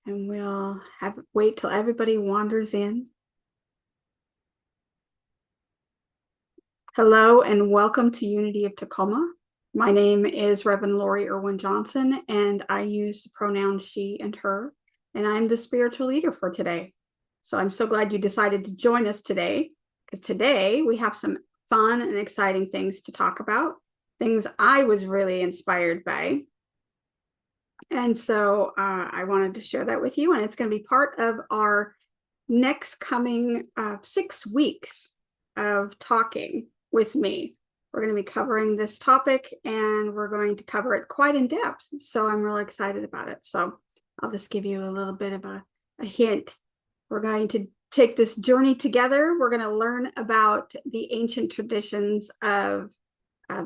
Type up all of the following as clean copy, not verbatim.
and we'll wait till everybody wanders in. Hello and welcome to Unity of Tacoma. My name is Reverend Lori Irwin Johnson, and I use the pronouns she and her, and I'm the spiritual leader for today. So I'm so glad you decided to join us today, because today we have some fun and exciting things to talk about, things I was really inspired by. And so I wanted to share that with you, and it's going to be part of our next coming 6 weeks of talking with me. We're going to be covering this topic, and we're going to cover it quite in depth. So I'm really excited about it. So I'll just give you a little bit of a hint. We're going to take this journey together. We're going to learn about the ancient traditions of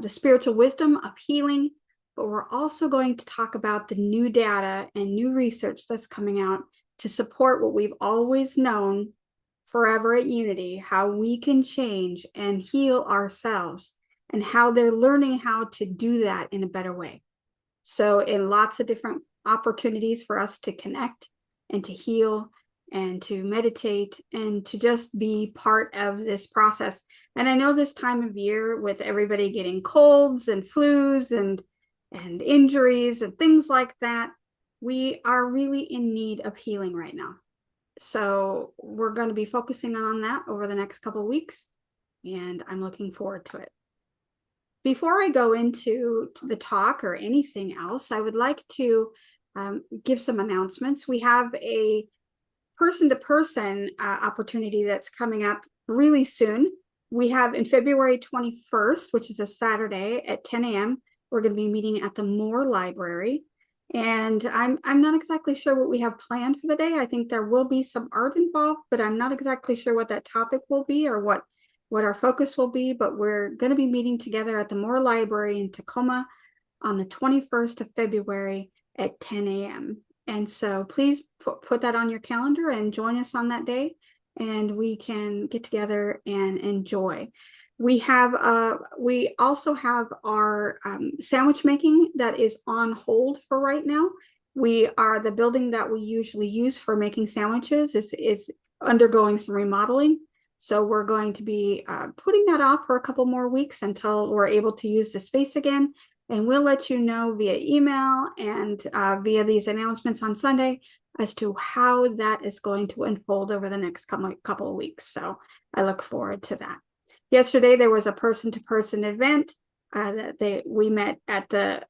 the spiritual wisdom of healing, but we're also going to talk about the new data and new research that's coming out to support what we've always known forever at Unity, how we can change and heal ourselves, and how they're learning how to do that in a better way. So in lots of different opportunities for us to connect and to heal and to meditate and to just be part of this process. And I know this time of year, with everybody getting colds and flus and injuries and things like that, we are really in need of healing right now. So we're going to be focusing on that over the next couple of weeks, and I'm looking forward to it. Before I go into the talk or anything else, I would like to give some announcements. We have a person-to-person opportunity that's coming up really soon. We have in February 21st, which is a Saturday at 10 a.m., we're going to be meeting at the Moore Library. And I'm not exactly sure what we have planned for the day. I think there will be some art involved, but I'm not exactly sure what that topic will be or what our focus will be. But we're going to be meeting together at the Moore Library in Tacoma on the 21st of February at 10 a.m. And so please put that on your calendar and join us on that day, and we can get together and enjoy. We also have our sandwich making that is on hold for right now. The building that we usually use for making sandwiches is undergoing some remodeling. So we're going to be putting that off for a couple more weeks until we're able to use the space again. And we'll let you know via email and via these announcements on Sunday as to how that is going to unfold over the next couple of weeks. So I look forward to that. Yesterday, there was a person-to-person event that we met at the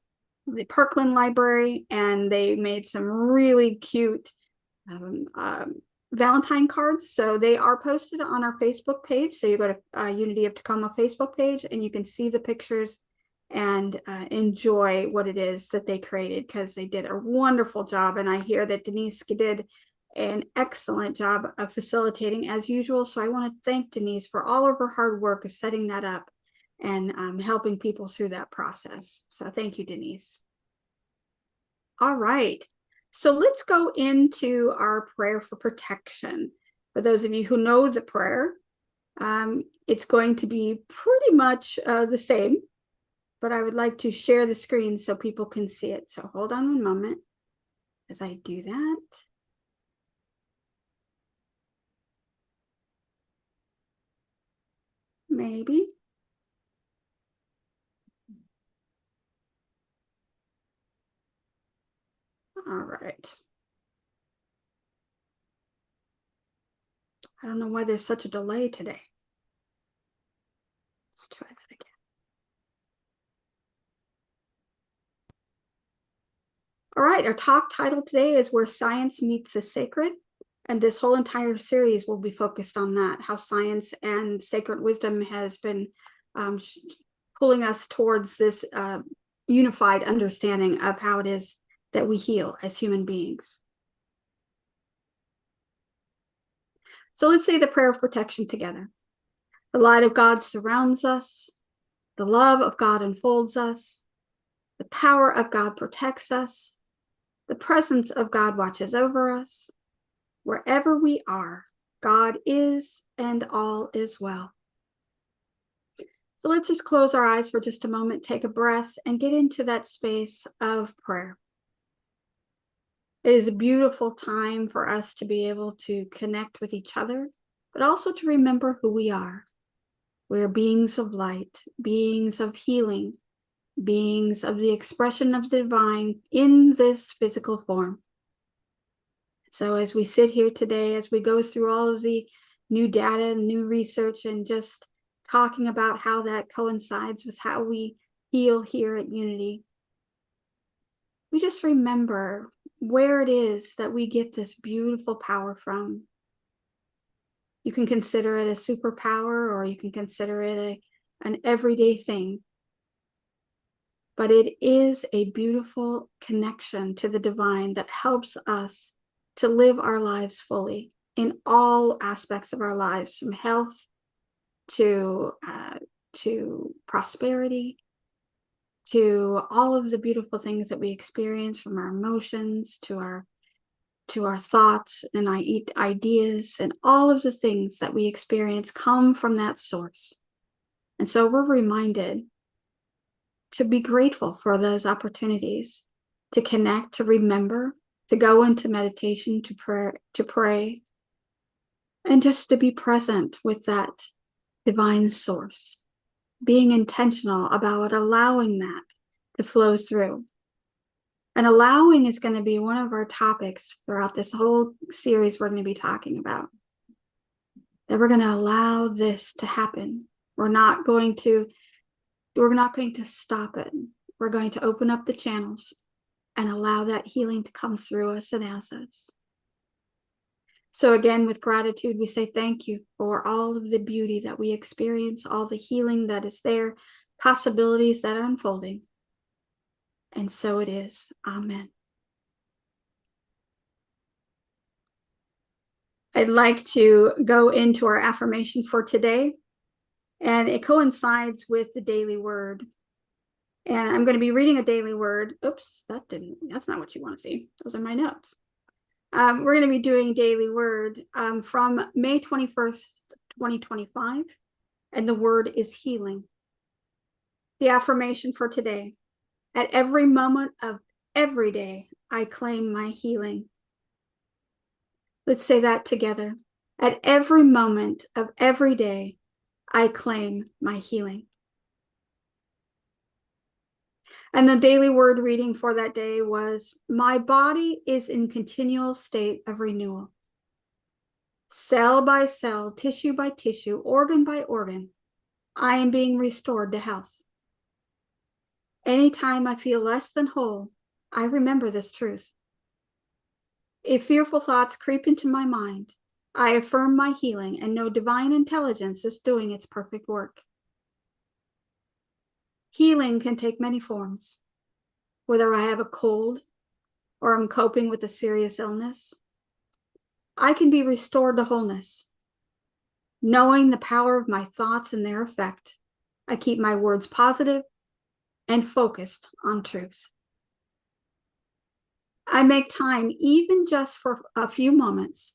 Parkland Library, and they made some really cute Valentine cards. So they are posted on our Facebook page. So you go to Unity of Tacoma Facebook page, and you can see the pictures and enjoy what it is that they created, because they did a wonderful job. And I hear that Denise did an excellent job of facilitating as usual. So I want to thank Denise for all of her hard work of setting that up and helping people through that process. So thank you, Denise. All right. So let's go into our prayer for protection. For those of you who know the prayer, it's going to be pretty much the same, but I would like to share the screen so people can see it. So hold on one moment as I do that. Maybe. All right. I don't know why there's such a delay today. Let's try that again. All right, our talk title today is Where Science Meets the Sacred. And this whole entire series will be focused on that, how science and sacred wisdom has been pulling us towards this unified understanding of how it is that we heal as human beings. So let's say the prayer of protection together. The light of God surrounds us. The love of God enfolds us. The power of God protects us. The presence of God watches over us. Wherever we are, God is, and all is well. So let's just close our eyes for just a moment, take a breath, and get into that space of prayer. It is a beautiful time for us to be able to connect with each other, but also to remember who we are. We are beings of light, beings of healing, beings of the expression of the divine in this physical form. So as we sit here today, as we go through all of the new data, new research, and just talking about how that coincides with how we heal here at Unity, we just remember where it is that we get this beautiful power from. You can consider it a superpower, or you can consider it an everyday thing. But it is a beautiful connection to the divine that helps us to live our lives fully in all aspects of our lives, from health to prosperity, to all of the beautiful things that we experience, from our emotions to our thoughts and ideas, and all of the things that we experience come from that source. And so we're reminded to be grateful for those opportunities, to connect, to remember, to go into meditation, to pray, and just to be present with that divine source, being intentional about allowing that to flow through. And allowing is going to be one of our topics throughout this whole series we're going to be talking about. That we're going to allow this to happen. We're not going to stop it. We're going to open up the channels and allow that healing to come through us and as us. So again, with gratitude, we say thank you for all of the beauty that we experience, all the healing that is there, possibilities that are unfolding. And so it is. Amen. I'd like to go into our affirmation for today, and it coincides with the daily word. And I'm going to be reading a daily word. Oops, that's not what you want to see. Those are my notes. We're going to be doing daily word from May 21st, 2025, and the word is healing. The affirmation for today: at every moment of every day, I claim my healing. Let's say that together. At every moment of every day, I claim my healing. And the daily word reading for that day was, my body is in continual state of renewal. Cell by cell, tissue by tissue, organ by organ, I am being restored to health. Anytime I feel less than whole, I remember this truth. If fearful thoughts creep into my mind, I affirm my healing and know divine intelligence is doing its perfect work. Healing can take many forms, whether I have a cold or I'm coping with a serious illness. I can be restored to wholeness. Knowing the power of my thoughts and their effect, I keep my words positive and focused on truth. I make time, even just for a few moments,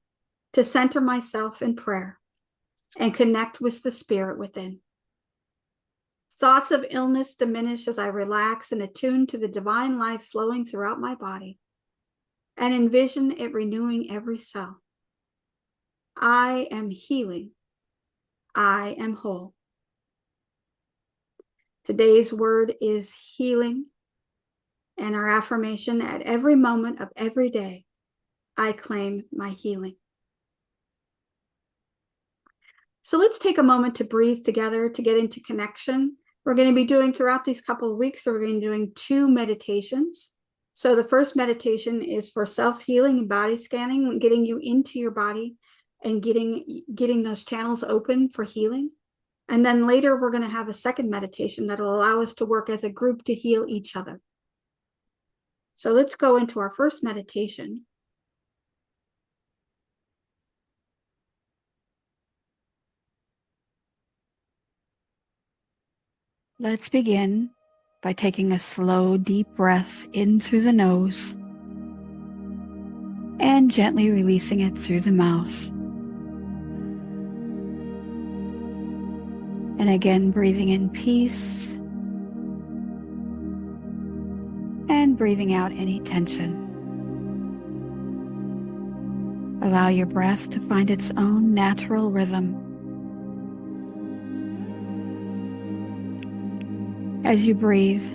to center myself in prayer and connect with the spirit within. Thoughts of illness diminish as I relax and attune to the divine life flowing throughout my body and envision it renewing every cell. I am healing. I am whole. Today's word is healing, and our affirmation: at every moment of every day, I claim my healing. So let's take a moment to breathe together, to get into connection. We're going to be doing throughout these couple of weeks, so we're going to be doing 2 meditations. So the first meditation is for self-healing and body scanning, getting you into your body and getting those channels open for healing. And then later we're going to have a second meditation that will allow us to work as a group to heal each other. So let's go into our first meditation. Let's begin by taking a slow, deep breath in through the nose and gently releasing it through the mouth. And again, breathing in peace and breathing out any tension. Allow your breath to find its own natural rhythm. As you breathe,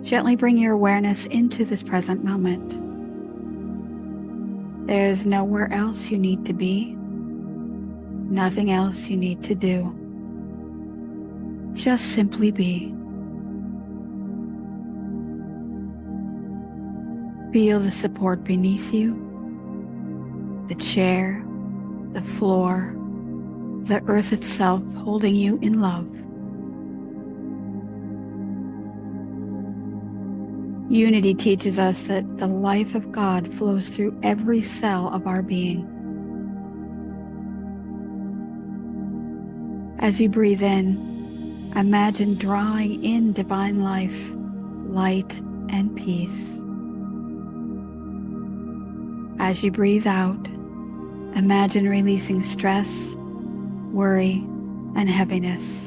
gently bring your awareness into this present moment. There is nowhere else you need to be, nothing else you need to do. Just simply be. Feel the support beneath you, the chair, the floor, the earth itself holding you in love. Unity teaches us that the life of God flows through every cell of our being. As you breathe in, imagine drawing in divine life, light, and peace. As you breathe out, imagine releasing stress, worry, and heaviness.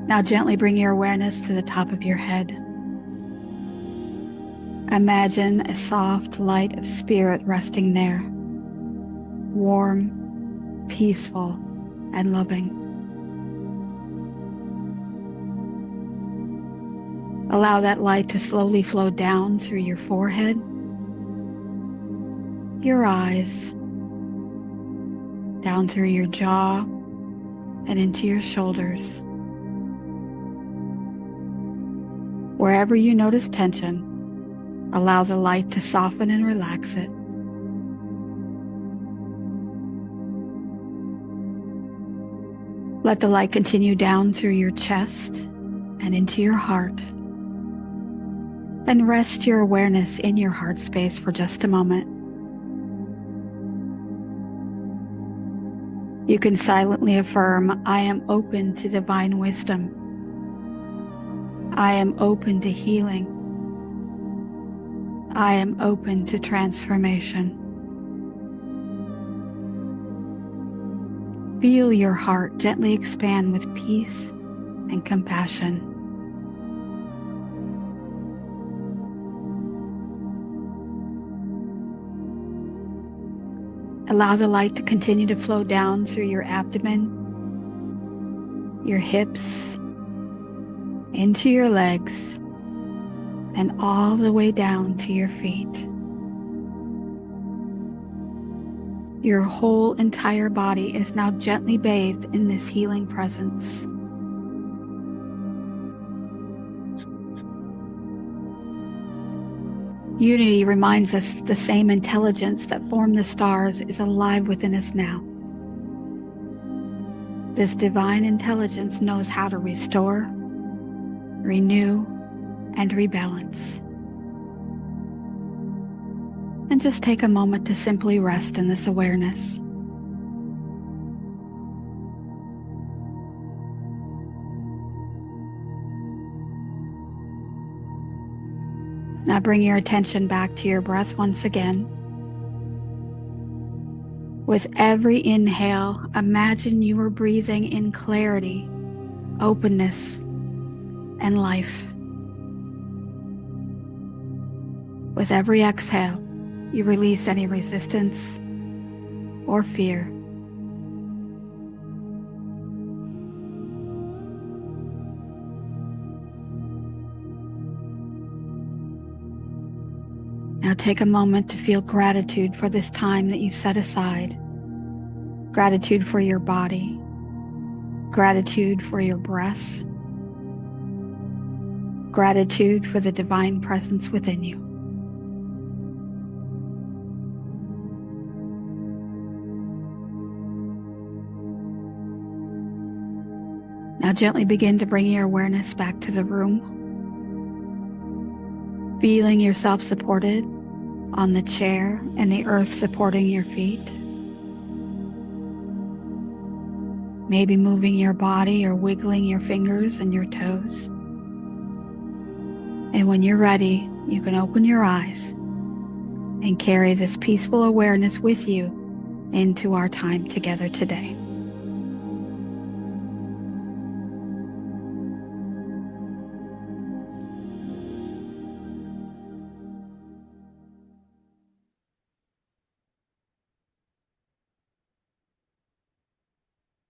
Now gently bring your awareness to the top of your head. Imagine a soft light of spirit resting there, warm, peaceful, and loving. Allow that light to slowly flow down through your forehead, your eyes, down through your jaw, and into your shoulders. Wherever you notice tension, allow the light to soften and relax it. Let the light continue down through your chest and into your heart. And rest your awareness in your heart space for just a moment. You can silently affirm, I am open to divine wisdom. I am open to healing. I am open to transformation. Feel your heart gently expand with peace and compassion. Allow the light to continue to flow down through your abdomen, your hips, into your legs, and all the way down to your feet. Your whole entire body is now gently bathed in this healing presence. Unity reminds us that the same intelligence that formed the stars is alive within us now. This divine intelligence knows how to restore, renew, and rebalance. And just take a moment to simply rest in this awareness. Now bring your attention back to your breath once again. With every inhale, imagine you are breathing in clarity, openness, and life. With every exhale, you release any resistance or fear. Now take a moment to feel gratitude for this time that you've set aside. Gratitude for your body. Gratitude for your breath. Gratitude for the divine presence within you. Now gently begin to bring your awareness back to the room. Feeling yourself supported on the chair and the earth supporting your feet. Maybe moving your body or wiggling your fingers and your toes. And when you're ready, you can open your eyes and carry this peaceful awareness with you into our time together today.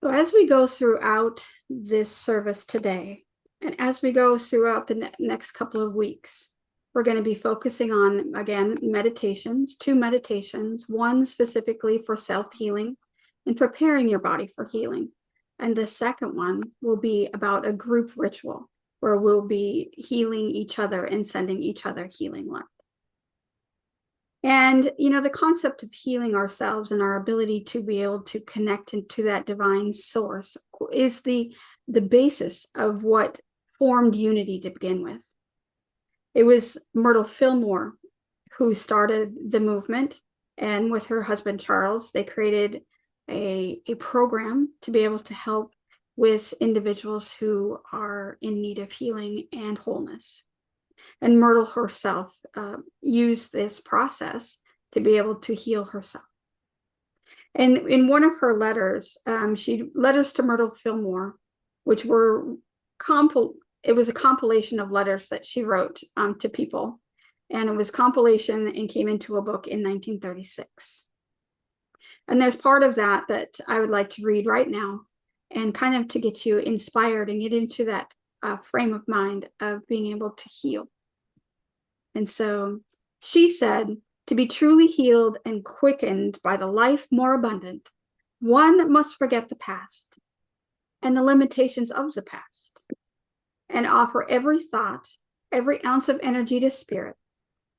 So as we go throughout this service today, and as we go throughout the next couple of weeks, we're going to be focusing on, again, meditations, 2 meditations, one specifically for self-healing and preparing your body for healing. And the second one will be about a group ritual where we'll be healing each other and sending each other healing light. And, the concept of healing ourselves and our ability to be able to connect into that divine source is the basis of what formed unity to begin with. It was Myrtle Fillmore who started the movement, and with her husband, Charles, they created a program to be able to help with individuals who are in need of healing and wholeness. And Myrtle herself used this process to be able to heal herself. And in one of her letters, letters to Myrtle Fillmore, which were it was a compilation of letters that she wrote to people. And it was compilation and came into a book in 1936. And there's part of that I would like to read right now, and kind of to get you inspired and get into that frame of mind of being able to heal. And so she said, to be truly healed and quickened by the life more abundant, one must forget the past and the limitations of the past, and offer every thought, every ounce of energy to spirit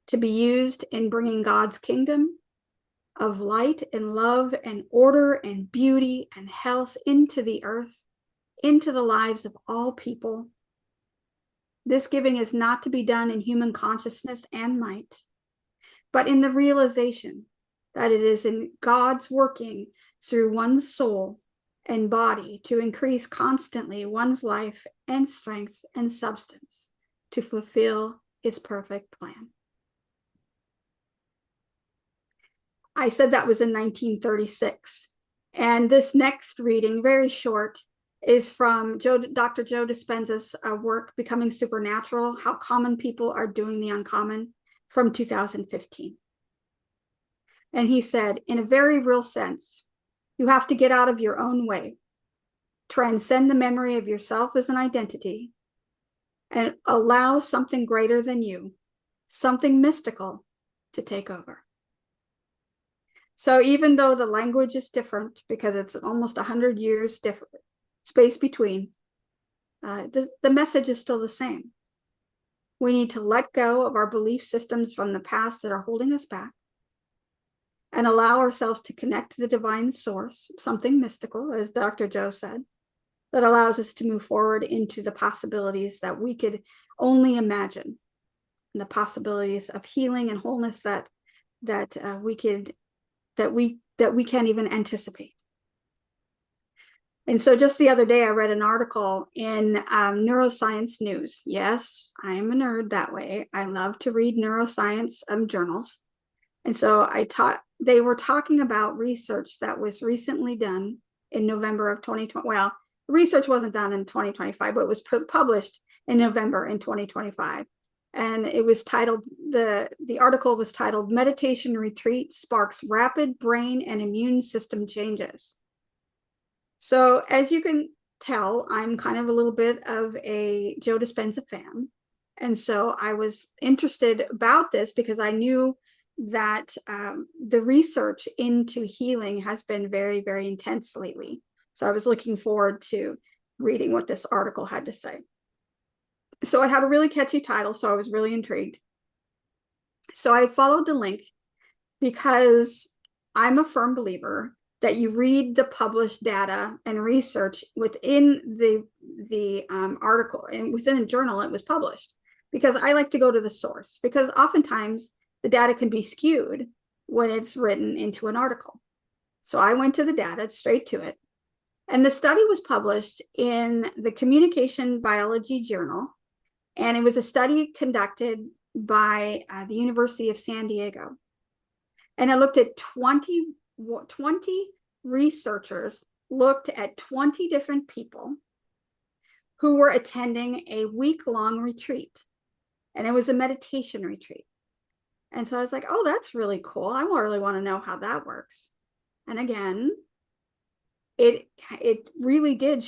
to be used in bringing God's kingdom of light and love and order and beauty and health into the earth, into the lives of all people. This giving is not to be done in human consciousness and might, but in the realization that it is in God's working through one's soul and body to increase constantly one's life and strength and substance to fulfill his perfect plan. I said that was in 1936. And this next reading, very short, is from Dr. Joe Dispenza's work, Becoming Supernatural, How Common People Are Doing the Uncommon, from 2015. And he said, in a very real sense, you have to get out of your own way, transcend the memory of yourself as an identity, and allow something greater than you, something mystical, to take over. So even though the language is different, because it's almost 100 years different, space between, the message is still the same. We need to let go of our belief systems from the past that are holding us back and allow ourselves to connect to the divine source, something mystical, as Dr. Joe said, that allows us to move forward into the possibilities that we could only imagine, and the possibilities of healing and wholeness that we can't even anticipate. And so just the other day, I read an article in Neuroscience News. Yes, I am a nerd that way. I love to read neuroscience journals. And so they were talking about research that was recently done in November of 2020. Well, research wasn't done in 2025, but it was published in November in 2025. And it was titled, the article was titled, Meditation Retreat Sparks Rapid Brain and Immune System Changes. So as you can tell, I'm kind of a little bit of a Joe Dispenza fan. And so I was interested about this because I knew that the research into healing has been very, very intense lately. So I was looking forward to reading what this article had to say. So it had a really catchy title, so I was really intrigued. So I followed the link because I'm a firm believer that you read the published data and research within the article, and within a journal it was published, because I like to go to the source, because oftentimes the data can be skewed when it's written into an article. So I went to the data, straight to it. And the study was published in the Communication Biology Journal. And it was a study conducted by the University of San Diego. And it looked at 20 researchers, looked at 20 different people who were attending a week-long retreat. And it was a meditation retreat. And so I was like, oh, that's really cool. I really want to know how that works. And again, it really did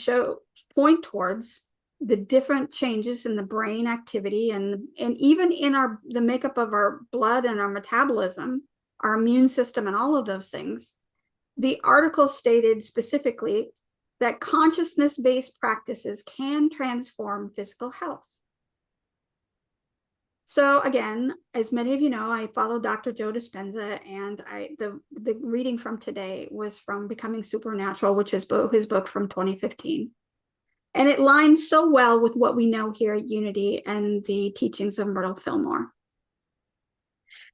point towards the different changes in the brain activity and even in the makeup of our blood and our metabolism, our immune system, and all of those things. The article stated specifically that consciousness-based practices can transform physical health. So again, as many of you know, I follow Dr. Joe Dispenza, and the reading from today was from Becoming Supernatural, which is his book from 2015. And it lines so well with what we know here at Unity and the teachings of Myrtle Fillmore.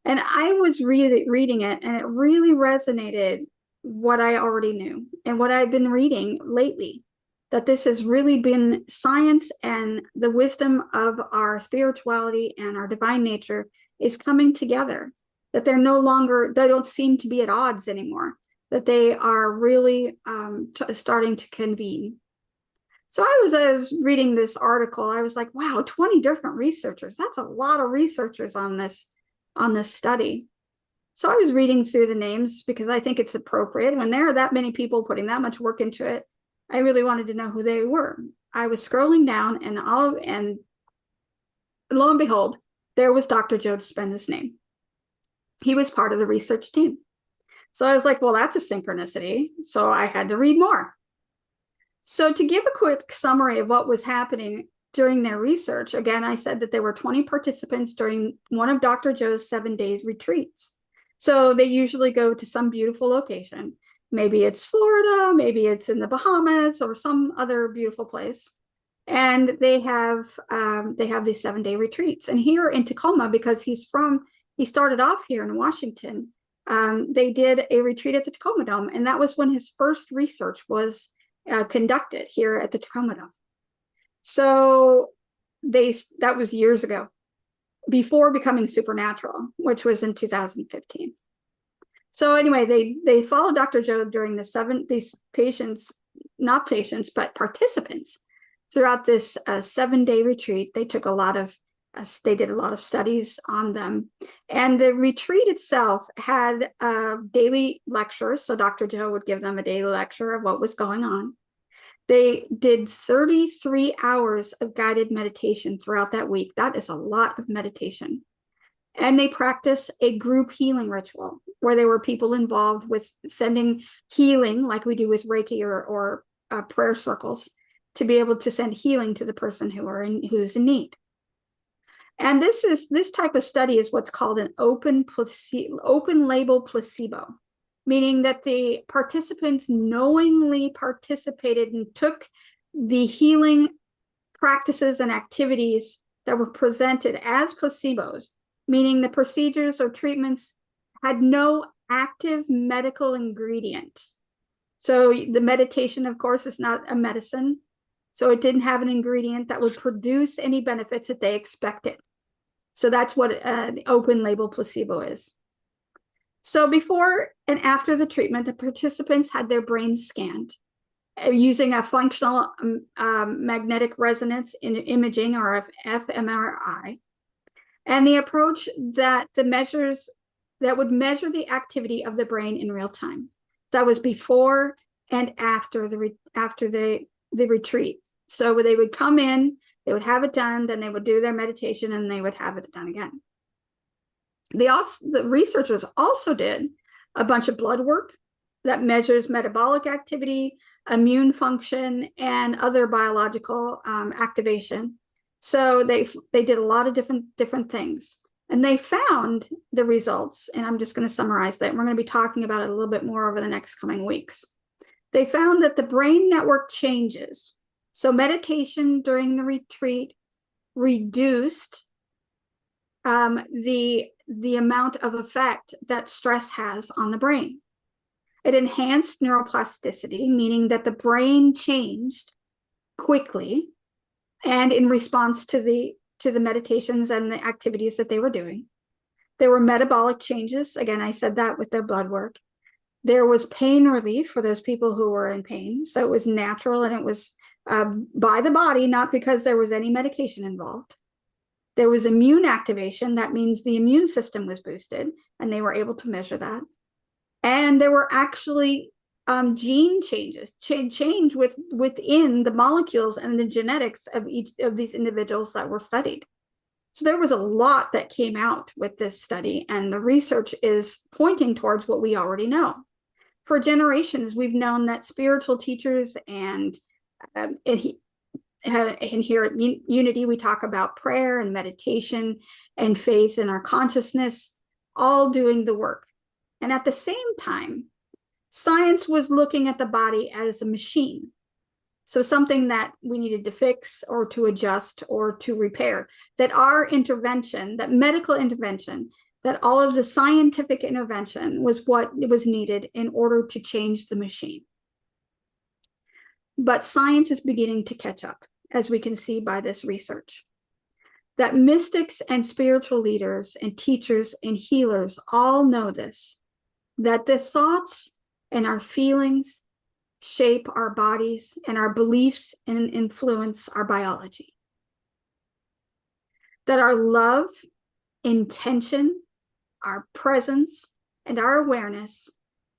And I was reading it, and it really resonated what I already knew and what I've been reading lately, that this has really been science, and the wisdom of our spirituality and our divine nature is coming together, that they don't seem to be at odds anymore, that they are really starting to convene. So I was reading this article, I was like, wow, 20 different researchers. That's a lot of researchers on this study. So I was reading through the names because I think it's appropriate. When there are that many people putting that much work into it, I really wanted to know who they were. I was scrolling down, and lo and behold, there was Dr. Joe Dispenza's name. He was part of the research team. So I was like, well, that's a synchronicity. So I had to read more. So to give a quick summary of what was happening during their research, again, I said that there were 20 participants during one of Dr. Joe's 7-day retreats. So they usually go to some beautiful location. Maybe it's Florida, maybe it's in the Bahamas, or some other beautiful place. And they have these 7-day retreats. And here in Tacoma, because he started off here in Washington, they did a retreat at the Tacoma Dome. And that was when his first research was conducted here at the Tacoma Dome. So that was years ago, before Becoming Supernatural, which was in 2015. So anyway, they followed Dr. Joe during these patients, not patients, but participants throughout this 7-day retreat. They did a lot of studies on them. And the retreat itself had daily lectures. So Dr. Joe would give them a daily lecture of what was going on. They did 33 hours of guided meditation throughout that week. That is a lot of meditation. And they practiced a group healing ritual where there were people involved with sending healing, like we do with Reiki or prayer circles, to be able to send healing to the person who's in need. And this type of study is what's called an open label placebo, meaning that the participants knowingly participated and took the healing practices and activities that were presented as placebos, meaning the procedures or treatments had no active medical ingredient. So the meditation, of course, is not a medicine. So it didn't have an ingredient that would produce any benefits that they expected. So that's what the open label placebo is. So before and after the treatment, the participants had their brains scanned using a functional magnetic resonance imaging, or fMRI. And the approach that would measure the activity of the brain in real time. That was before and after the retreat. So they would come in, they would have it done, then they would do their meditation, and they would have it done again. The researchers also did a bunch of blood work that measures metabolic activity, immune function, and other biological activation. So they did a lot of different things, and they found the results. And I'm just going to summarize that. We're going to be talking about it a little bit more over the next coming weeks. They found that the brain network changes. So meditation during the retreat reduced the amount of effect that stress has on the brain. It enhanced neuroplasticity, meaning that the brain changed quickly and in response to the meditations and the activities that they were doing. There were metabolic changes. Again, I said that with their blood work. There was pain relief for those people who were in pain. So it was natural, and it was by the body, not because there was any medication involved. There was immune activation. That means the immune system was boosted, and they were able to measure that. And there were actually gene changes, change within the molecules and the genetics of each of these individuals that were studied. So there was a lot that came out with this study, and the research is pointing towards what we already know. For generations, we've known that spiritual teachers and here at Unity, we talk about prayer and meditation and faith in our consciousness, all doing the work. And at the same time, science was looking at the body as a machine. So something that we needed to fix or to adjust or to repair, that our intervention, that medical intervention, that all of the scientific intervention was what was needed in order to change the machine. But science is beginning to catch up, as we can see by this research. That mystics and spiritual leaders and teachers and healers all know this, that the thoughts and our feelings shape our bodies, and our beliefs and influence our biology. That our love, intention, our presence, and our awareness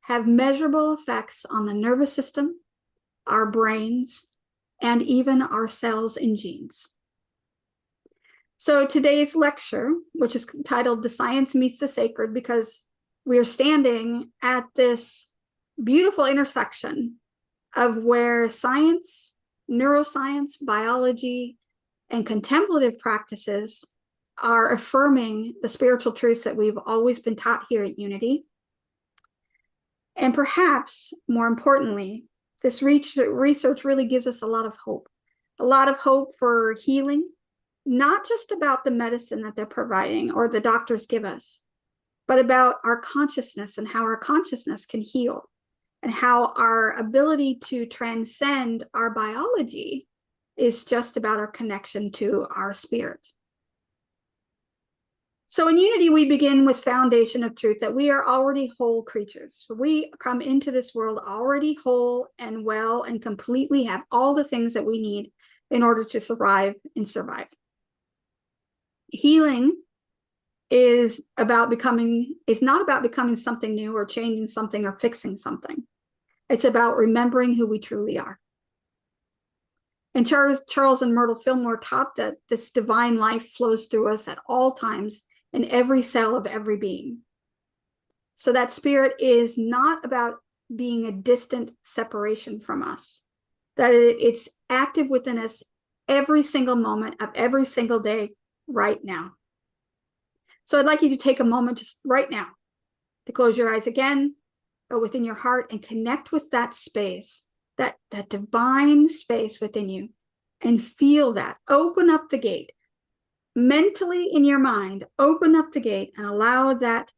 have measurable effects on the nervous system, our brains, and even our cells and genes. So today's lecture, which is titled "The Science Meets the Sacred," because we are standing at this beautiful intersection of where science, neuroscience, biology, and contemplative practices are affirming the spiritual truths that we've always been taught here at Unity. And perhaps more importantly, this research really gives us a lot of hope for healing, not just about the medicine that they're providing or the doctors give us, but about our consciousness and how our consciousness can heal, and how our ability to transcend our biology is just about our connection to our spirit. So in Unity, we begin with foundation of truth, that we are already whole creatures. We come into this world already whole and well and completely have all the things that we need in order to thrive and survive. Healing is not about becoming something new or changing something or fixing something. It's about remembering who we truly are. And Charles and Myrtle Fillmore taught that this divine life flows through us at all times in every cell of every being. So that spirit is not about being a distant separation from us, that it's active within us every single moment of every single day right now. So I'd like you to take a moment just right now to close your eyes again, or within your heart, and connect with that space, that divine space within you, and feel that. Open up the gate. Mentally in your mind, open up the gate and allow that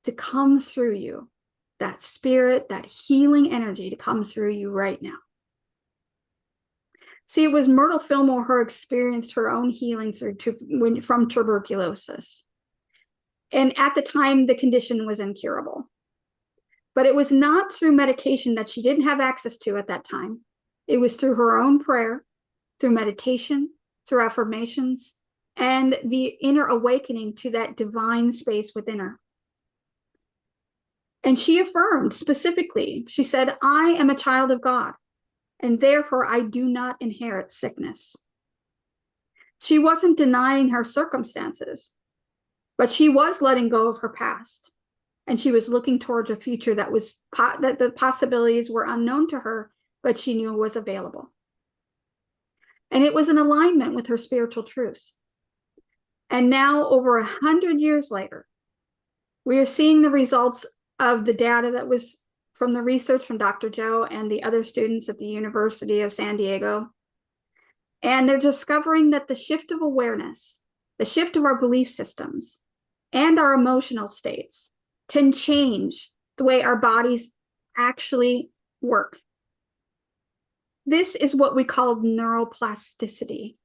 to come through you, that spirit, that healing energy to come through you right now. See, it was Myrtle Fillmore who experienced her own healing from tuberculosis. And at the time, the condition was incurable. But it was not through medication that she didn't have access to at that time. It was through her own prayer, through meditation, through affirmations, and the inner awakening to that divine space within her. And she affirmed specifically, she said, "I am a child of God, and therefore I do not inherit sickness." She wasn't denying her circumstances, but she was letting go of her past. And she was looking towards a future that the possibilities were unknown to her, but she knew was available. And it was in alignment with her spiritual truths. And now, over 100 years later, we are seeing the results of the data that was from the research from Dr. Joe and the other students at the University of San Diego. And they're discovering that the shift of awareness, the shift of our belief systems, and our emotional states can change the way our bodies actually work. This is what we call neuroplasticity,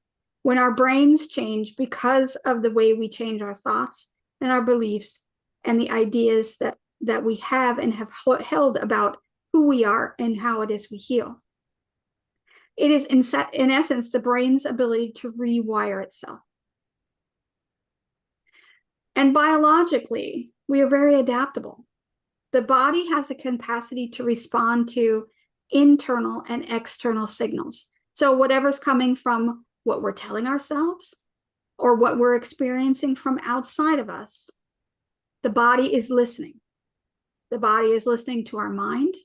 when our brains change because of the way we change our thoughts and our beliefs and the ideas that we have and have held about who we are and how it is we heal. It is in essence the brain's ability to rewire itself. And biologically, we are very adaptable. The body has a capacity to respond to internal and external signals. So whatever's coming from what we're telling ourselves or what we're experiencing from outside of us, the body is listening. The body is listening to our mind.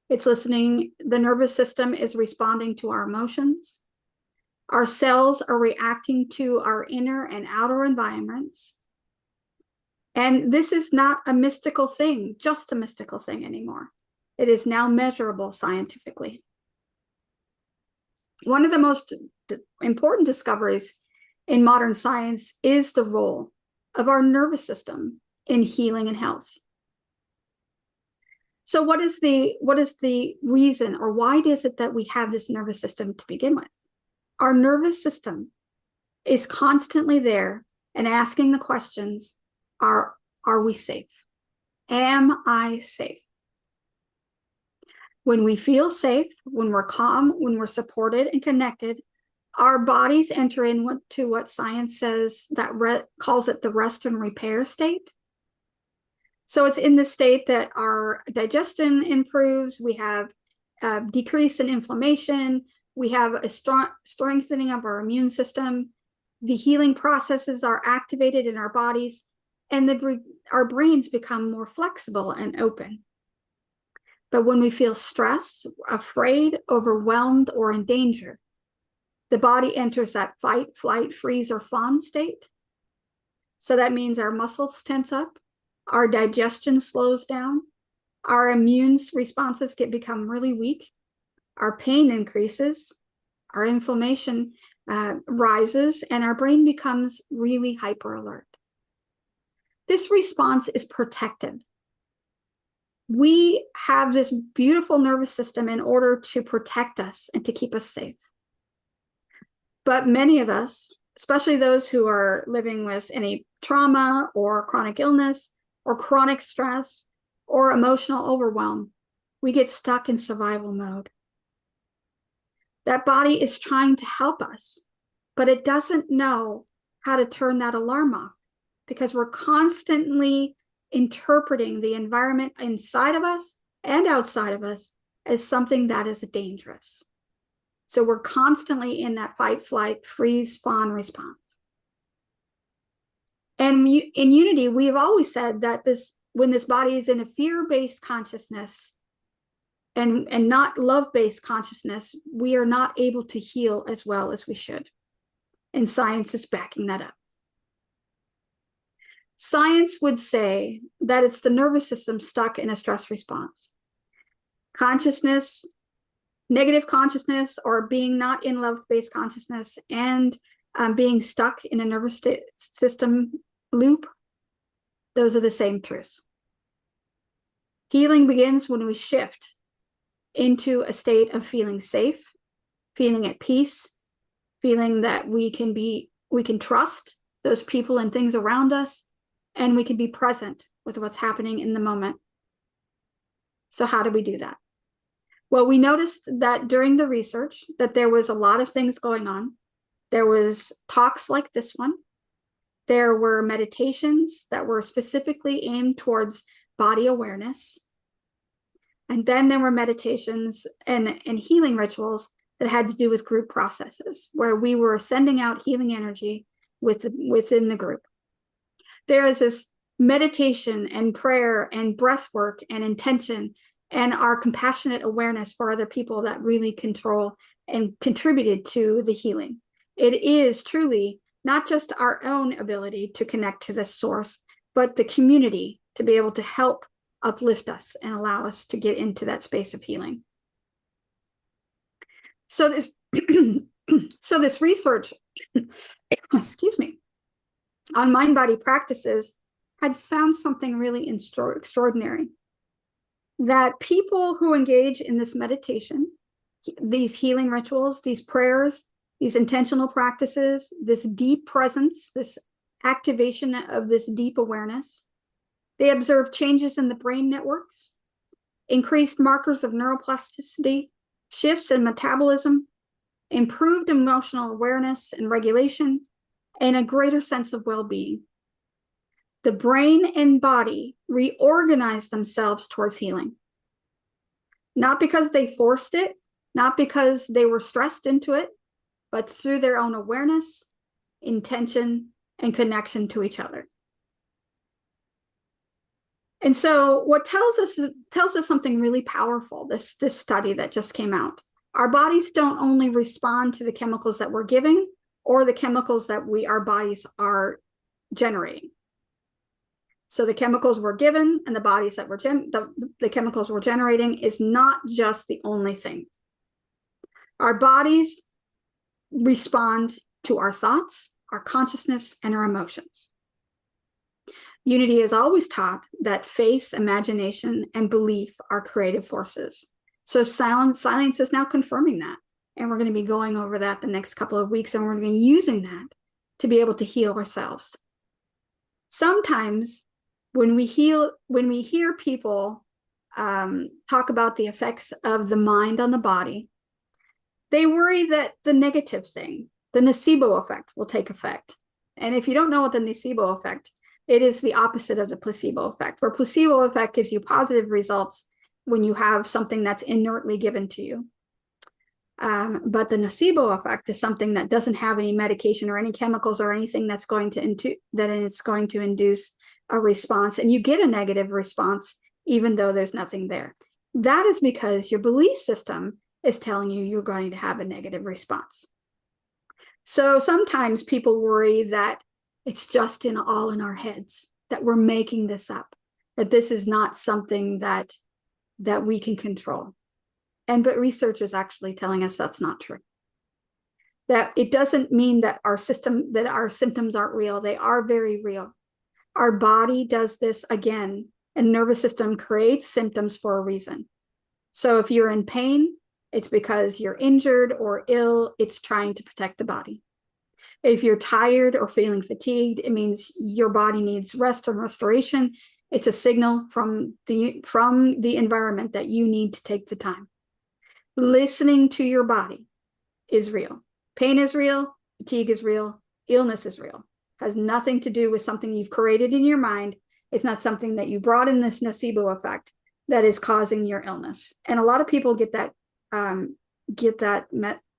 It's listening. The nervous system is responding to our emotions. Our cells are reacting to our inner and outer environments. And this is not a mystical thing, just a mystical thing anymore. It is now measurable scientifically. One of the most important discoveries in modern science is the role of our nervous system in healing and health. So what is the reason, or why is it that we have this nervous system to begin with? Our nervous system is constantly there and asking the questions, are we safe? Am I safe? When we feel safe, when we're calm, when we're supported and connected, our bodies enter into what science says that calls it the rest and repair state. So it's in the state that our digestion improves, we have a decrease in inflammation, we have a strengthening of our immune system, the healing processes are activated in our bodies, and our brains become more flexible and open. But when we feel stressed, afraid, overwhelmed, or in danger, the body enters that fight, flight, freeze, or fawn state. So that means our muscles tense up, our digestion slows down, our immune responses become really weak, our pain increases, our inflammation rises, and our brain becomes really hyper alert. This response is protective. We have this beautiful nervous system in order to protect us and to keep us safe. But many of us, especially those who are living with any trauma or chronic illness or chronic stress or emotional overwhelm, we get stuck in survival mode. That body is trying to help us, but it doesn't know how to turn that alarm off because we're constantly interpreting the environment inside of us and outside of us as something that is dangerous. So we're constantly in that fight, flight, freeze, fawn response. And in Unity, we have always said that when this body is in a fear-based consciousness and not love-based consciousness, we are not able to heal as well as we should. And science is backing that up. Science would say that it's the nervous system stuck in a stress response. Consciousness, negative consciousness, or being not in love-based consciousness, and being stuck in a nervous system loop, those are the same truths. Healing begins when we shift into a state of feeling safe, feeling at peace, feeling that we can trust those people and things around us, and we can be present with what's happening in the moment. So how do we do that? Well, we noticed that during the research that there was a lot of things going on. There was talks like this one. There were meditations that were specifically aimed towards body awareness. And then there were meditations and healing rituals that had to do with group processes, where we were sending out healing energy within the group. There is this meditation and prayer and breath work and intention and our compassionate awareness for other people that really control and contributed to the healing. It is truly not just our own ability to connect to this source, but the community to be able to help uplift us and allow us to get into that space of healing. So this research, excuse me, on mind-body practices had found something really extraordinary. That people who engage in this meditation, these healing rituals, these prayers, these intentional practices, this deep presence, this activation of this deep awareness, they observe changes in the brain networks, increased markers of neuroplasticity, shifts in metabolism, improved emotional awareness and regulation, and a greater sense of well-being. the brain and body reorganize themselves towards healing. Not because they forced it, not because they were stressed into it, but through their own awareness, intention, and connection to each other. And so what tells us something really powerful, this study that just came out. Our bodies don't only respond to the chemicals that we're giving or the chemicals that our bodies are generating. So the chemicals we're given and the bodies that the chemicals we're generating is not just the only thing. Our bodies respond to our thoughts, our consciousness, and our emotions. Unity has always taught that faith, imagination, and belief are creative forces. So science is now confirming that. And we're going to be going over that the next couple of weeks, and we're going to be using that to be able to heal ourselves. Sometimes when we hear people talk about the effects of the mind on the body, they worry that the negative thing, the nocebo effect, will take effect. And if you don't know what the nocebo effect, it is the opposite of the placebo effect, where placebo effect gives you positive results when you have something that's inertly given to you. But the nocebo effect is something that doesn't have any medication or any chemicals or anything that's going to induce a response, and you get a negative response even though there's nothing there. That is because your belief system is telling you you're going to have a negative response. So sometimes people worry that it's just all in our heads, that we're making this up, that this is not something that we can control. But research is actually telling us that's not true. That it doesn't mean that our symptoms aren't real. They are very real. Our body does this again, and nervous system creates symptoms for a reason. So if you're in pain, it's because you're injured or ill. It's trying to protect the body. If you're tired or feeling fatigued, it means your body needs rest and restoration. It's a signal from the environment that you need to take the time. Listening to your body is real. Pain is real. Fatigue is real. Illness is real. It has nothing to do with something you've created in your mind. It's not something that you brought in this nocebo effect that is causing your illness. And a lot of people get that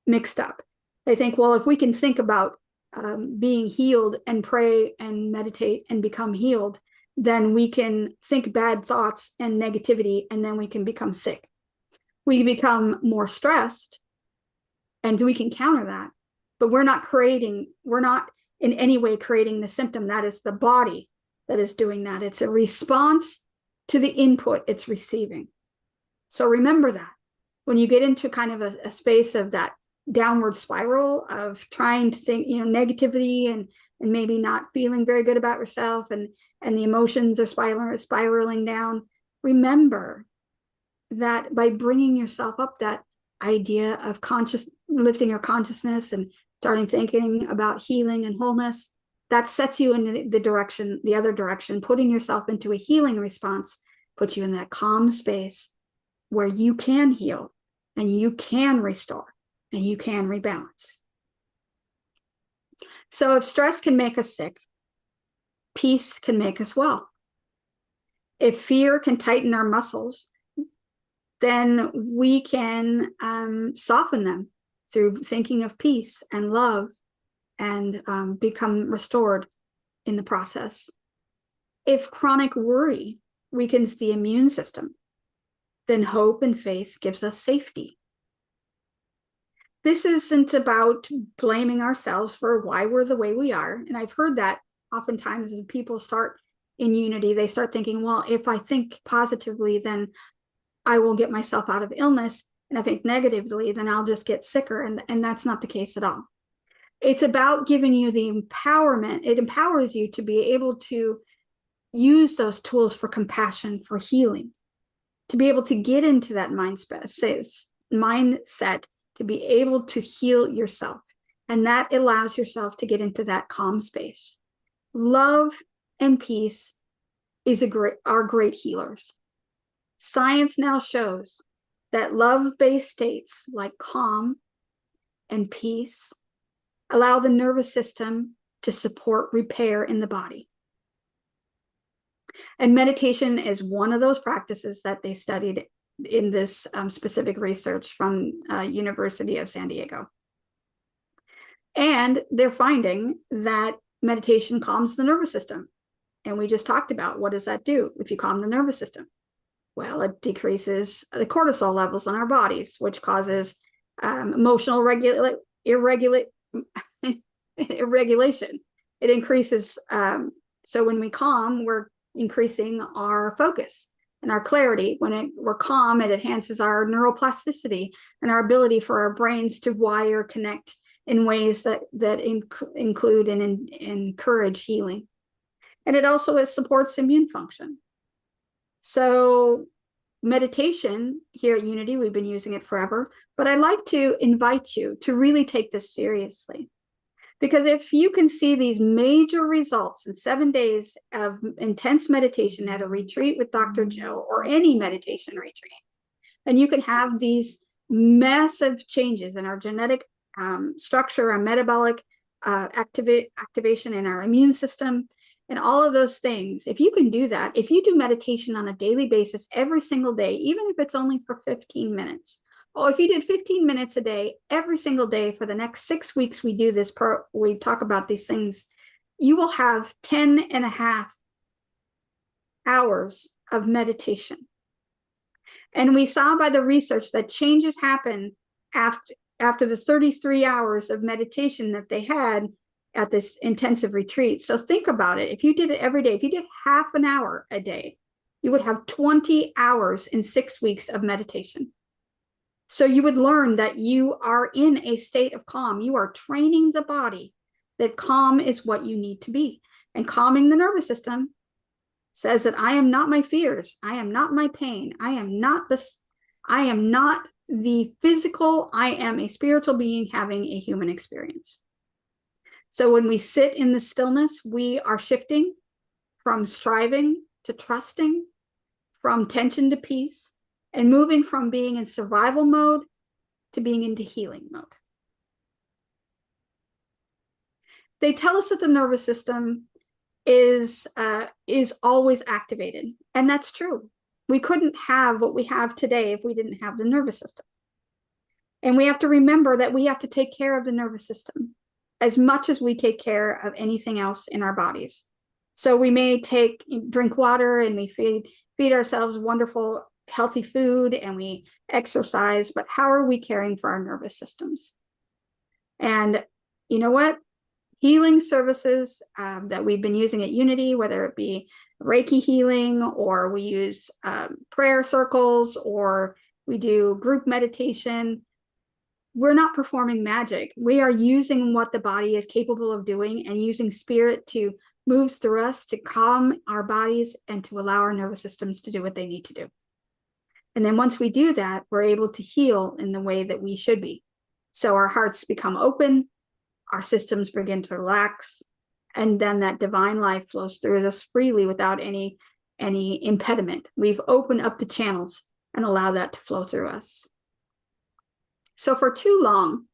mixed up. They think, well, if we can think about being healed and pray and meditate and become healed, then we can think bad thoughts and negativity, and then we can become sick. We become more stressed, and we can counter that, but we're not in any way creating the symptom. That is the body that is doing that. It's a response to the input it's receiving. So remember that when you get into kind of a space of that downward spiral of trying to think, negativity and maybe not feeling very good about yourself, and the emotions are spiraling down, remember that by bringing yourself up, that idea of lifting your consciousness and starting thinking about healing and wholeness, that sets you in the other direction. Putting yourself into a healing response puts you in that calm space where you can heal and you can restore and you can rebalance. So if stress can make us sick, peace can make us well. If fear can tighten our muscles, then we can soften them through thinking of peace and love, and become restored in the process. If chronic worry weakens the immune system, then hope and faith gives us safety. This isn't about blaming ourselves for why we're the way we are. And I've heard that oftentimes as people start in unity, they start thinking, well, if I think positively, then I will get myself out of illness. And if I think negatively, then I'll just get sicker. And that's not the case at all. It's about giving you the empowerment. It empowers you to be able to use those tools for compassion, for healing, to be able to get into that mindset, to be able to heal yourself. And that allows yourself to get into that calm space. Love and peace are great healers. Science now shows that love-based states like calm and peace allow the nervous system to support repair in the body. And meditation is one of those practices that they studied in this specific research from University of San Diego. And they're finding that meditation calms the nervous system. And we just talked about, what does that do if you calm the nervous system? Well, it decreases the cortisol levels in our bodies, which causes emotional irregulation. It increases. So when we calm, we're increasing our focus and our clarity. When we're calm, it enhances our neuroplasticity and our ability for our brains to wire, connect in ways that include and encourage healing. And it also supports immune function. So meditation here at Unity, we've been using it forever, but I'd like to invite you to really take this seriously. Because if you can see these major results in 7 days of intense meditation at a retreat with Dr. Joe, or any meditation retreat, and you can have these massive changes in our genetic structure, our metabolic activation in our immune system, and all of those things, if you can do that, if you do meditation on a daily basis every single day, even if it's only for 15 minutes, or if you did 15 minutes a day, every single day for the next 6 weeks, we do this, we talk about these things, you will have 10.5 hours of meditation. And we saw by the research that changes happen after the 33 hours of meditation that they had at this intensive retreat. So think about it. If you did it every day, if you did half an hour a day, you would have 20 hours in 6 weeks of meditation. So you would learn that you are in a state of calm. You are training the body that calm is what you need to be. And calming the nervous system says that I am not my fears. I am not my pain. I am not the physical. I am a spiritual being having a human experience. So when we sit in the stillness, we are shifting from striving to trusting, from tension to peace, and moving from being in survival mode to being into healing mode. They tell us that the nervous system is always activated, and that's true. We couldn't have what we have today if we didn't have the nervous system. And we have to remember that we have to take care of the nervous system as much as we take care of anything else in our bodies. So we may drink water, and we feed ourselves wonderful, healthy food, and we exercise, but how are we caring for our nervous systems? And you know what? Healing services that we've been using at Unity, whether it be Reiki healing, or we use prayer circles, or we do group meditation, we're not performing magic. We are using what the body is capable of doing and using spirit to move through us to calm our bodies and to allow our nervous systems to do what they need to do. And then once we do that, we're able to heal in the way that we should be. So our hearts become open, our systems begin to relax, and then that divine life flows through us freely without any impediment. We've opened up the channels and allow that to flow through us. So for too long,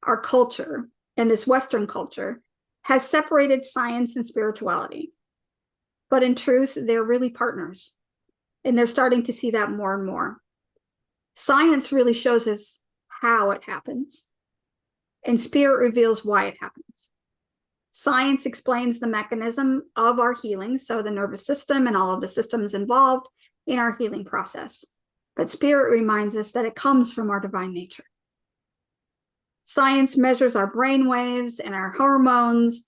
our culture, and this Western culture, has separated science and spirituality. But in truth, they're really partners. And they're starting to see that more and more. Science really shows us how it happens, and spirit reveals why it happens. Science explains the mechanism of our healing, so the nervous system and all of the systems involved in our healing process. But spirit reminds us that it comes from our divine nature. Science measures our brain waves and our hormones,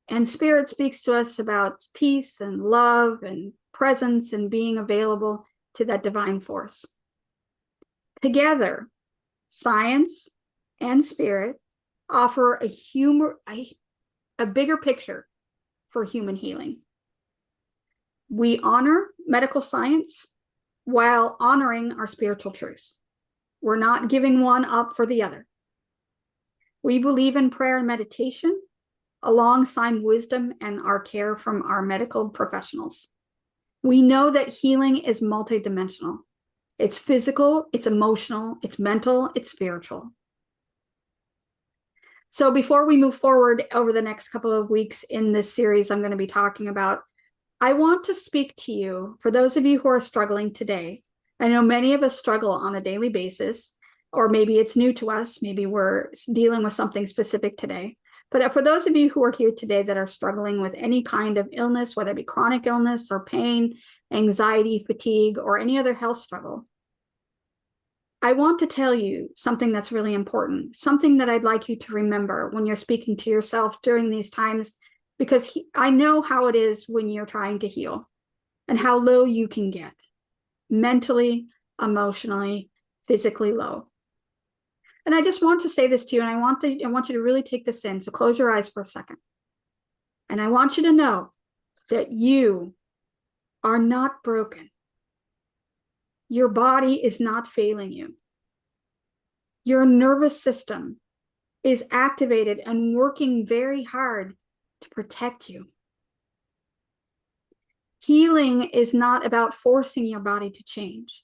and spirit speaks to us about peace and love and presence and being available to that divine force. Together, science and spirit offer a bigger picture for human healing. We honor medical science while honoring our spiritual truths. We're not giving one up for the other. We believe in prayer and meditation alongside wisdom and our care from our medical professionals. We know that healing is multidimensional. It's physical, it's emotional, it's mental, it's spiritual. So before we move forward over the next couple of weeks in this series, I'm going to be talking about I want to speak to you, for those of you who are struggling today. I know many of us struggle on a daily basis, or maybe it's new to us. Maybe we're dealing with something specific today. But for those of you who are here today that are struggling with any kind of illness, whether it be chronic illness or pain, anxiety, fatigue, or any other health struggle, I want to tell you something that's really important, something that I'd like you to remember when you're speaking to yourself during these times, because I know how it is when you're trying to heal and how low you can get mentally, emotionally, physically low. And I just want to say this to you, and I want you to really take this in. So close your eyes for a second. And I want you to know that you are not broken. Your body is not failing you. Your nervous system is activated and working very hard to protect you. Healing is not about forcing your body to change.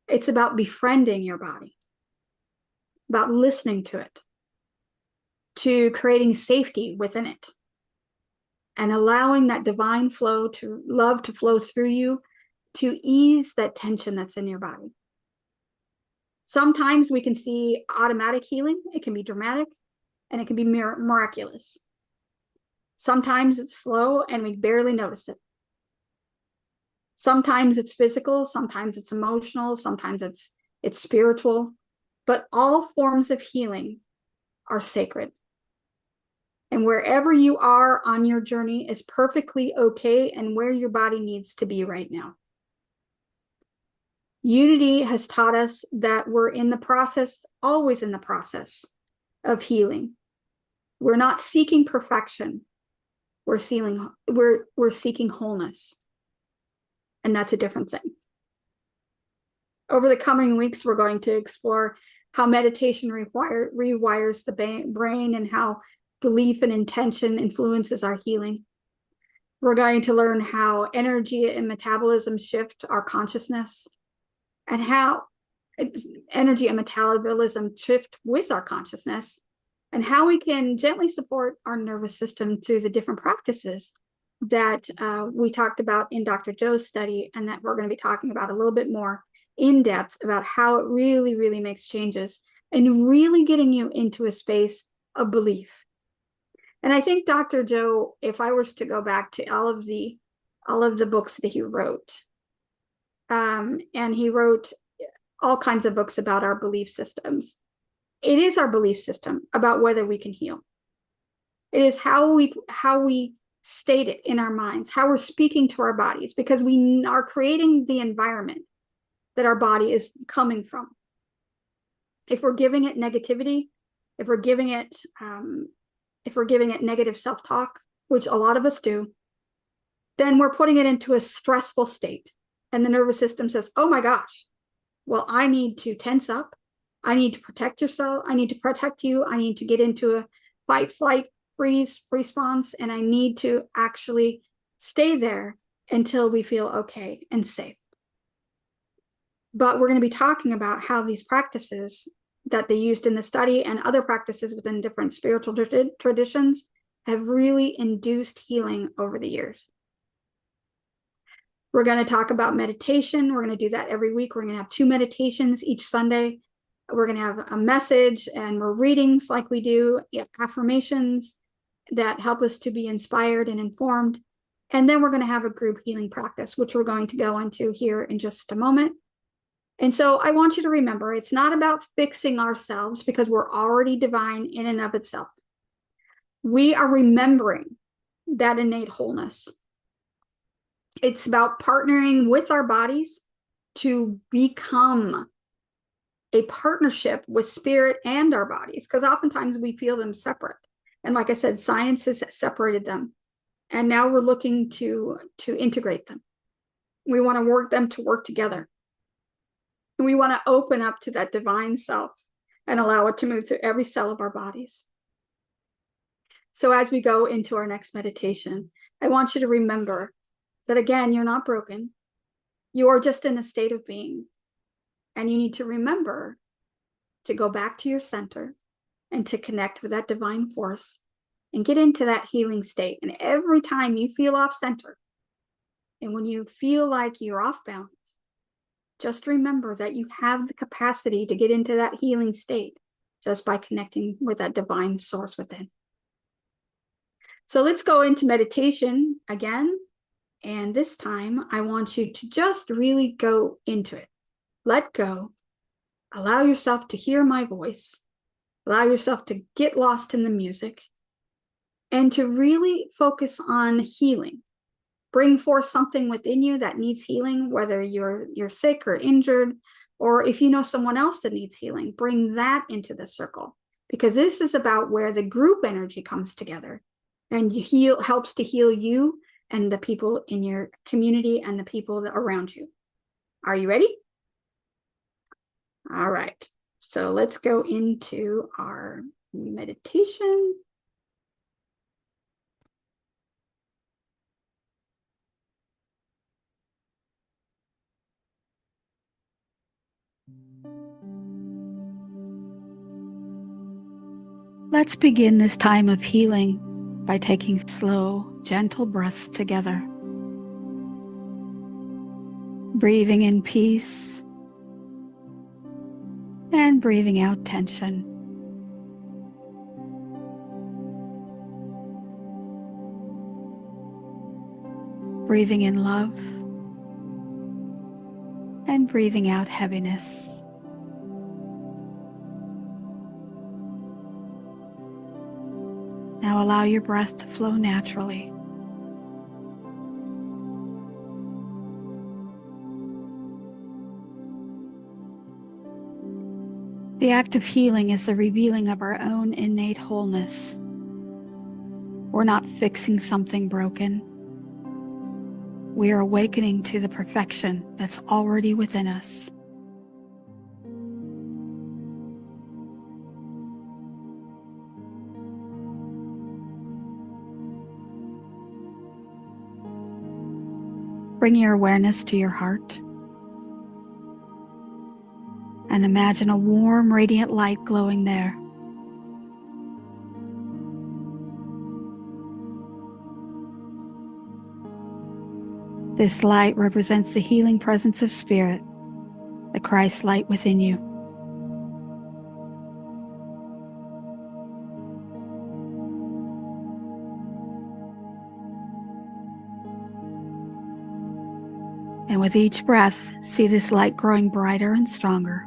It's about befriending your body, about listening to it, to creating safety within it, and allowing that divine flow to love to flow through you to ease that tension that's in your body. Sometimes we can see automatic healing. It can be dramatic and it can be miraculous. Sometimes it's slow and we barely notice it. Sometimes it's physical, sometimes it's emotional, sometimes it's spiritual, but all forms of healing are sacred. And wherever you are on your journey is perfectly okay and where your body needs to be right now. Unity has taught us that we're in the process, always in the process of healing. We're not seeking perfection. We're seeking wholeness. And that's a different thing. Over the coming weeks, we're going to explore how meditation rewires the brain and how belief and intention influences our healing. We're going to learn how energy and metabolism shift our consciousness, and how energy and metabolism shift with our consciousness, and how we can gently support our nervous system through the different practices that we talked about in Dr. Joe's study, and that we're going to be talking about a little bit more in depth about how it really, really makes changes and really getting you into a space of belief. And I think Dr. Joe, if I was to go back to all of the books that he wrote, and he wrote all kinds of books about our belief systems. It is our belief system about whether we can heal. It is how we state it in our minds, how we're speaking to our bodies, because we are creating the environment that our body is coming from. If we're giving it negativity, if we're giving it negative self-talk, which a lot of us do, then we're putting it into a stressful state. And the nervous system says, oh my gosh, well, I need to tense up. I need to protect yourself. I need to protect you. I need to get into a fight, flight, freeze response. And I need to actually stay there until we feel okay and safe. But we're going to be talking about how these practices that they used in the study and other practices within different spiritual traditions have really induced healing over the years. We're going to talk about meditation. We're going to do that every week. We're going to have 2 meditations each Sunday. We're going to have a message and more readings like we do, affirmations that help us to be inspired and informed. And then we're going to have a group healing practice, which we're going to go into here in just a moment. And so I want you to remember, it's not about fixing ourselves because we're already divine in and of itself. We are remembering that innate wholeness. It's about partnering with our bodies to become a partnership with spirit and our bodies, because oftentimes we feel them separate. And like I said, science has separated them. And now we're looking to integrate them. We want to work them to work together. And we want to open up to that divine self and allow it to move through every cell of our bodies. So as we go into our next meditation, I want you to remember that, again, you're not broken. You are just in a state of being. And you need to remember to go back to your center and to connect with that divine force and get into that healing state. And every time you feel off center, and when you feel like you're off balance, just remember that you have the capacity to get into that healing state just by connecting with that divine source within. So let's go into meditation again. And this time, I want you to just really go into it. Let go. Allow yourself to hear my voice. Allow yourself to get lost in the music and to really focus on healing. Bring forth something within you that needs healing, whether you're sick or injured, or if you know someone else that needs healing, bring that into the circle, because this is about where the group energy comes together and helps to heal you and the people in your community and the people around you. Are you ready? All right. So let's go into our meditation. Let's begin this time of healing by taking slow, gentle breaths together. Breathing in peace and breathing out tension. Breathing in love and breathing out heaviness. Now allow your breath to flow naturally. The act of healing is the revealing of our own innate wholeness. We're not fixing something broken. We are awakening to the perfection that's already within us. Bring your awareness to your heart and imagine a warm, radiant light glowing there. This light represents the healing presence of Spirit, the Christ light within you. And with each breath, see this light growing brighter and stronger.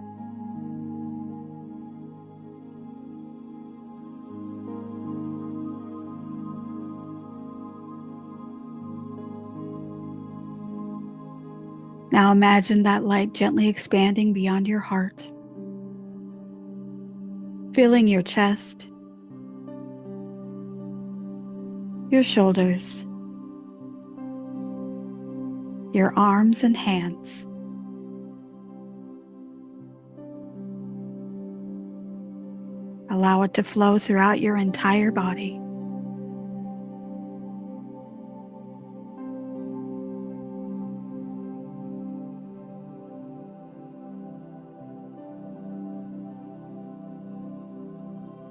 Now imagine that light gently expanding beyond your heart, filling your chest, your shoulders, your arms and hands. Allow it to flow throughout your entire body.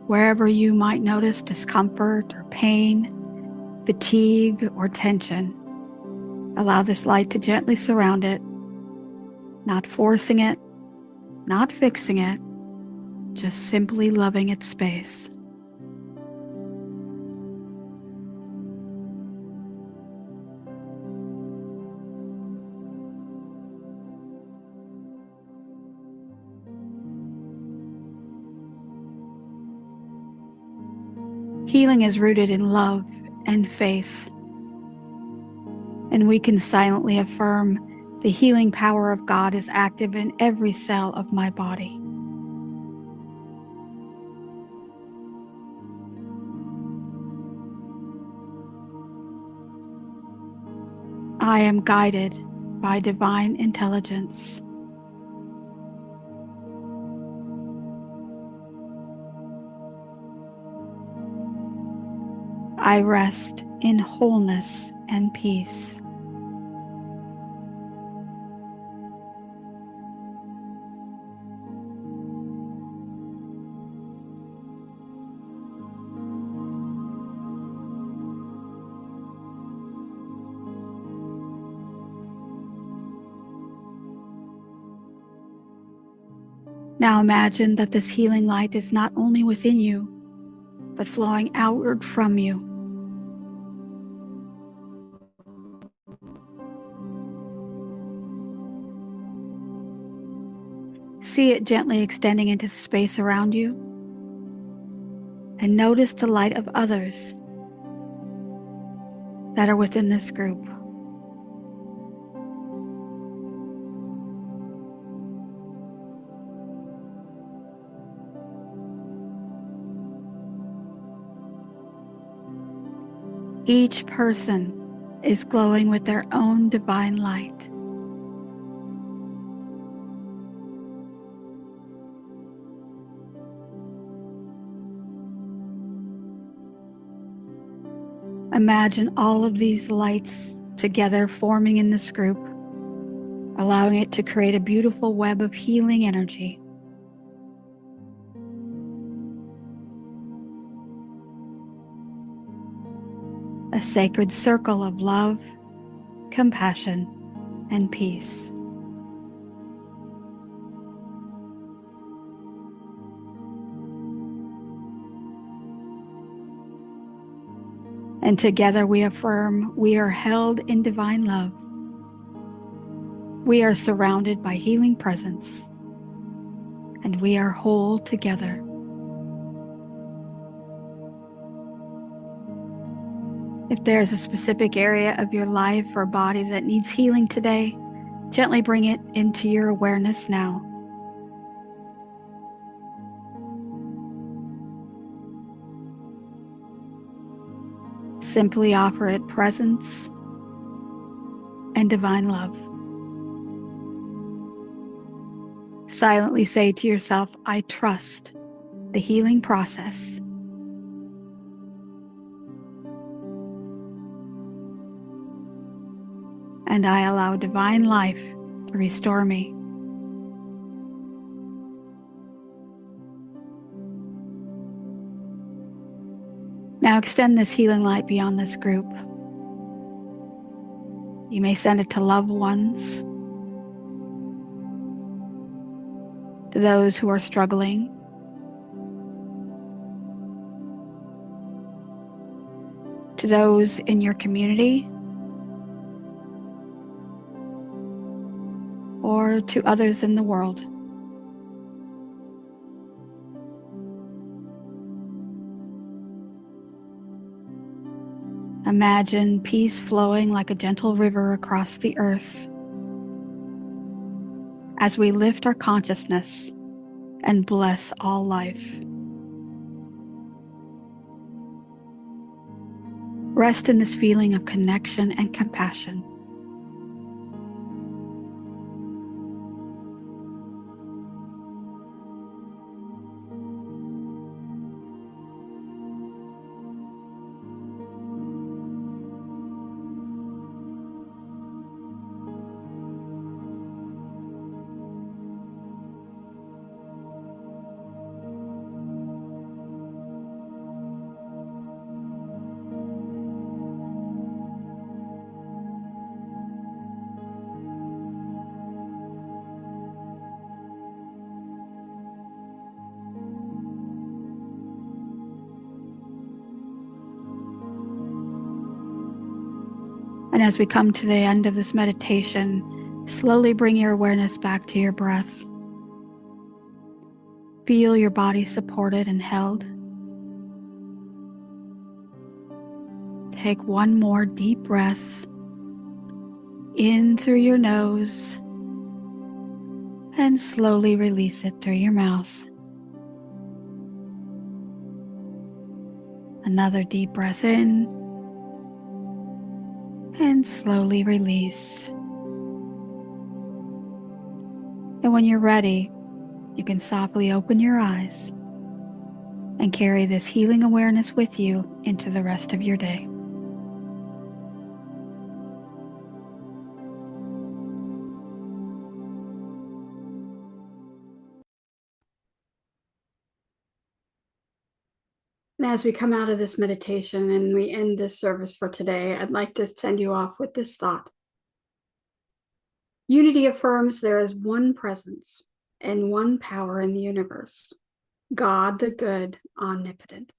Wherever you might notice discomfort or pain, fatigue or tension, allow this light to gently surround it, not forcing it, not fixing it, just simply loving its space. Healing is rooted in love and faith, and we can silently affirm the healing power of God is active in every cell of my body. I am guided by divine intelligence. I rest in wholeness and peace. Now imagine that this healing light is not only within you, but flowing outward from you. See it gently extending into the space around you, and notice the light of others that are within this group. Each person is glowing with their own divine light. Imagine all of these lights together forming in this group, allowing it to create a beautiful web of healing energy. A sacred circle of love, compassion, and peace. And together we affirm we are held in divine love. We are surrounded by healing presence, and we are whole together. If there is a specific area of your life or body that needs healing today, gently bring it into your awareness now. Simply offer it presence and divine love. Silently say to yourself, I trust the healing process. And I allow divine life to restore me. Now extend this healing light beyond this group. You may send it to loved ones, to those who are struggling, to those in your community, or to others in the world. Imagine peace flowing like a gentle river across the earth as we lift our consciousness and bless all life. Rest in this feeling of connection and compassion. And as we come to the end of this meditation, slowly bring your awareness back to your breath. Feel your body supported and held. Take one more deep breath in through your nose and slowly release it through your mouth. Another deep breath in and slowly release. And when you're ready, you can softly open your eyes and carry this healing awareness with you into the rest of your day. And as we come out of this meditation and we end this service for today, I'd like to send you off with this thought. Unity affirms there is one presence, and one power in the universe, God the good, omnipotent.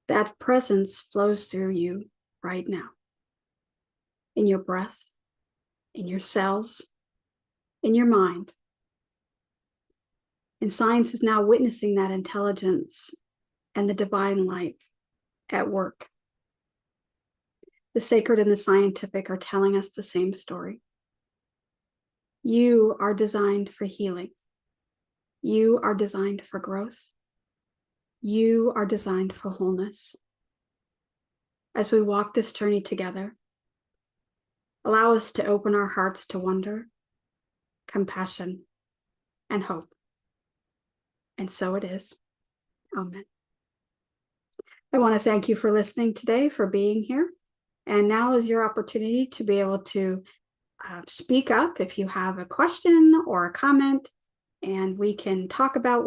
That presence flows through you right now, in your breath, in your cells, in your mind. And science is now witnessing that intelligence and the divine light at work. The sacred and the scientific are telling us the same story. You are designed for healing. You are designed for growth. You are designed for wholeness. As we walk this journey together, allow us to open our hearts to wonder, compassion, and hope. And so it is. Amen. I want to thank you for listening today, for being here. And now is your opportunity to be able to speak up if you have a question or a comment, and we can talk about